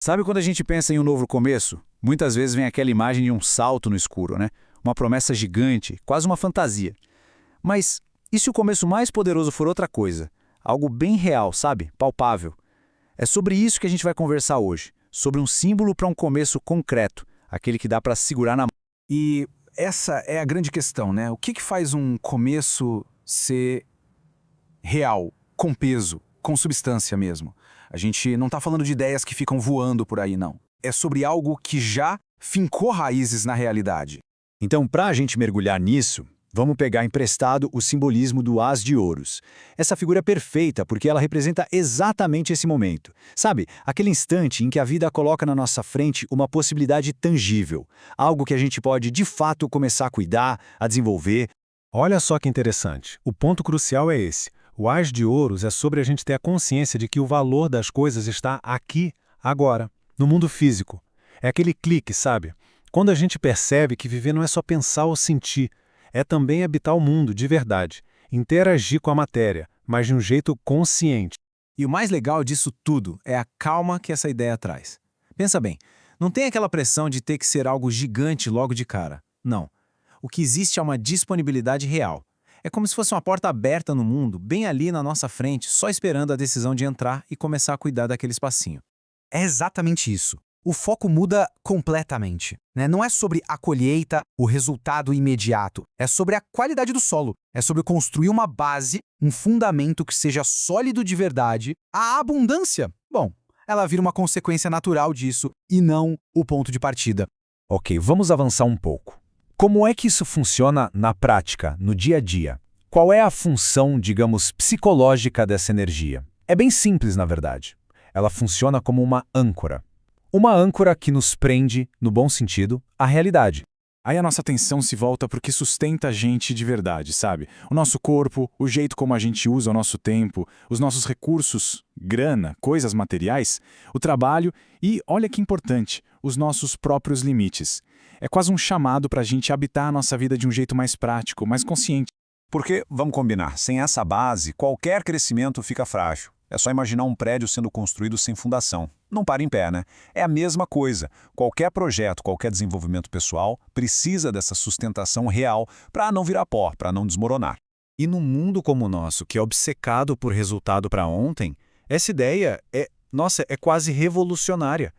Sabe quando a gente pensa em um novo começo? Muitas vezes vem aquela imagem de um salto no escuro, né? Uma promessa gigante, quase uma fantasia. Mas e se o começo mais poderoso for outra coisa? Algo bem real, sabe? Palpável. É sobre isso que a gente vai conversar hoje. Sobre um símbolo para um começo concreto. Aquele que dá para segurar na mão. E essa é a grande questão, né? O que faz um começo ser real, com peso, com substância mesmo? A gente não está falando de ideias que ficam voando por aí, não. É sobre algo que já fincou raízes na realidade. Então, para a gente mergulhar nisso, vamos pegar emprestado o simbolismo do As de Ouros. Essa figura é perfeita porque ela representa exatamente esse momento. Sabe, aquele instante em que a vida coloca na nossa frente uma possibilidade tangível. Algo que a gente pode, de fato, começar a cuidar, a desenvolver. Olha só que interessante. O ponto crucial é esse. O As de Ouros é sobre a gente ter a consciência de que o valor das coisas está aqui, agora, no mundo físico. É aquele clique, sabe? Quando a gente percebe que viver não é só pensar ou sentir, é também habitar o mundo de verdade, interagir com a matéria, mas de um jeito consciente. E o mais legal disso tudo é a calma que essa ideia traz. Pensa bem, não tem aquela pressão de ter que ser algo gigante logo de cara. Não. O que existe é uma disponibilidade real. É como se fosse uma porta aberta no mundo, bem ali na nossa frente, só esperando a decisão de entrar e começar a cuidar daquele espacinho. É exatamente isso. O foco muda completamente, né? Não é sobre a colheita, o resultado imediato. É sobre a qualidade do solo. É sobre construir uma base, um fundamento que seja sólido de verdade. A abundância, bom, ela vira uma consequência natural disso e não o ponto de partida. Ok, vamos avançar um pouco. Como é que isso funciona na prática, no dia a dia? Qual é a função, digamos, psicológica dessa energia? É bem simples, na verdade. Ela funciona como uma âncora. Uma âncora que nos prende, no bom sentido, à realidade. Aí a nossa atenção se volta para o que sustenta a gente de verdade, sabe? O nosso corpo, o jeito como a gente usa o nosso tempo, os nossos recursos, grana, coisas materiais, o trabalho e, olha que importante, os nossos próprios limites. É quase um chamado para a gente habitar a nossa vida de um jeito mais prático, mais consciente. Porque, vamos combinar, sem essa base, qualquer crescimento fica frágil. É só imaginar um prédio sendo construído sem fundação. Não para em pé, né? É a mesma coisa. Qualquer projeto, qualquer desenvolvimento pessoal precisa dessa sustentação real para não virar pó, para não desmoronar. E num mundo como o nosso, que é obcecado por resultado para ontem, essa ideia é quase revolucionária.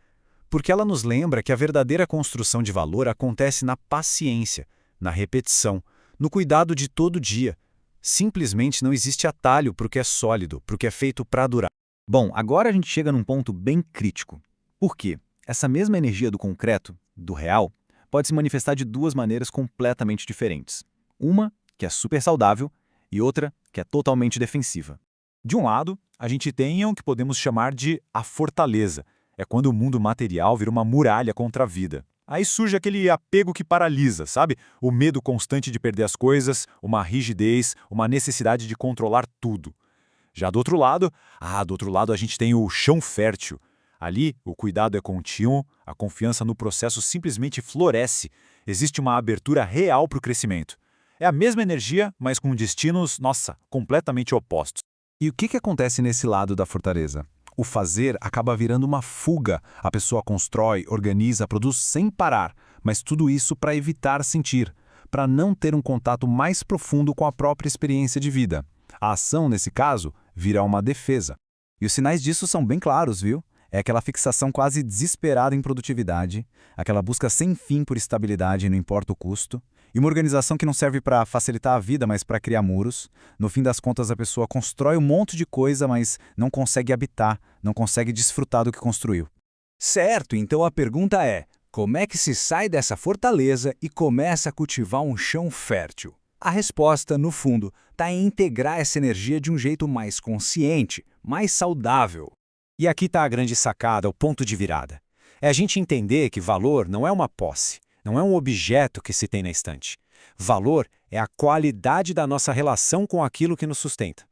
Porque ela nos lembra que a verdadeira construção de valor acontece na paciência, na repetição, no cuidado de todo dia. Simplesmente não existe atalho para o que é sólido, para o que é feito para durar. Bom, agora a gente chega num ponto bem crítico. Por quê? Essa mesma energia do concreto, do real, pode se manifestar de duas maneiras completamente diferentes. Uma, que é super saudável, e outra, que é totalmente defensiva. De um lado, a gente tem o que podemos chamar de a fortaleza. É quando o mundo material vira uma muralha contra a vida. Aí surge aquele apego que paralisa, sabe? O medo constante de perder as coisas, uma rigidez, uma necessidade de controlar tudo. Já do outro lado a gente tem o chão fértil. Ali, o cuidado é contínuo, a confiança no processo simplesmente floresce. Existe uma abertura real para o crescimento. É a mesma energia, mas com destinos, completamente opostos. E o que acontece nesse lado da fortaleza? O fazer acaba virando uma fuga. A pessoa constrói, organiza, produz sem parar, mas tudo isso para evitar sentir, para não ter um contato mais profundo com a própria experiência de vida. A ação, nesse caso, vira uma defesa. E os sinais disso são bem claros, viu? É aquela fixação quase desesperada em produtividade, aquela busca sem fim por estabilidade, não importa o custo, e uma organização que não serve para facilitar a vida, mas para criar muros. No fim das contas, a pessoa constrói um monte de coisa, mas não consegue habitar, não consegue desfrutar do que construiu. Certo, então a pergunta é, como é que se sai dessa fortaleza e começa a cultivar um chão fértil? A resposta, no fundo, está em integrar essa energia de um jeito mais consciente, mais saudável. E aqui está a grande sacada, o ponto de virada. É a gente entender que valor não é uma posse, não é um objeto que se tem na estante. Valor é a qualidade da nossa relação com aquilo que nos sustenta.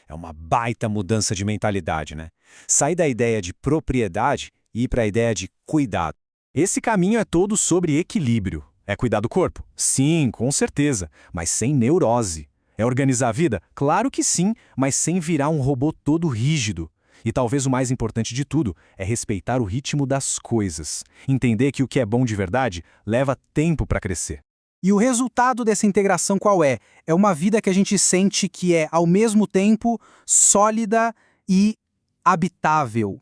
É uma baita mudança de mentalidade, né? Sair da ideia de propriedade e ir para a ideia de cuidado. Esse caminho é todo sobre equilíbrio. É cuidar do corpo? Sim, com certeza, mas sem neurose. É organizar a vida? Claro que sim, mas sem virar um robô todo rígido. E talvez o mais importante de tudo é respeitar o ritmo das coisas. Entender que o que é bom de verdade leva tempo para crescer. E o resultado dessa integração qual é? É uma vida que a gente sente que é, ao mesmo tempo, sólida e habitável.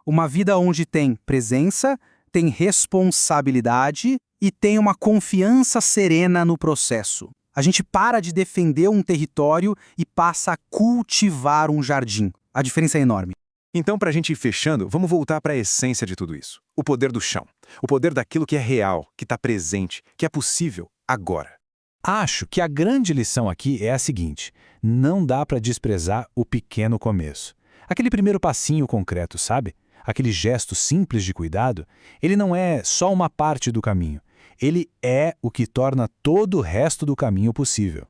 Uma vida onde tem presença, tem responsabilidade e tem uma confiança serena no processo. A gente para de defender um território e passa a cultivar um jardim. A diferença é enorme. Então, para a gente ir fechando, vamos voltar para a essência de tudo isso. O poder do chão. O poder daquilo que é real, que está presente, que é possível agora. Acho que a grande lição aqui é a seguinte: não dá para desprezar o pequeno começo. Aquele primeiro passinho concreto, sabe? Aquele gesto simples de cuidado, ele não é só uma parte do caminho. Ele é o que torna todo o resto do caminho possível.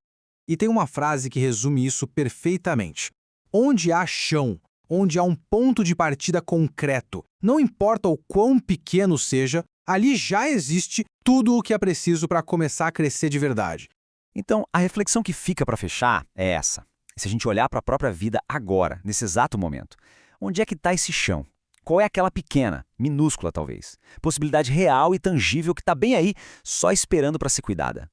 E tem uma frase que resume isso perfeitamente. Onde há chão, onde há um ponto de partida concreto, não importa o quão pequeno seja, ali já existe tudo o que é preciso para começar a crescer de verdade. Então, a reflexão que fica para fechar é essa. Se a gente olhar para a própria vida agora, nesse exato momento, onde é que está esse chão? Qual é aquela pequena, minúscula talvez, possibilidade real e tangível que está bem aí, só esperando para ser cuidada?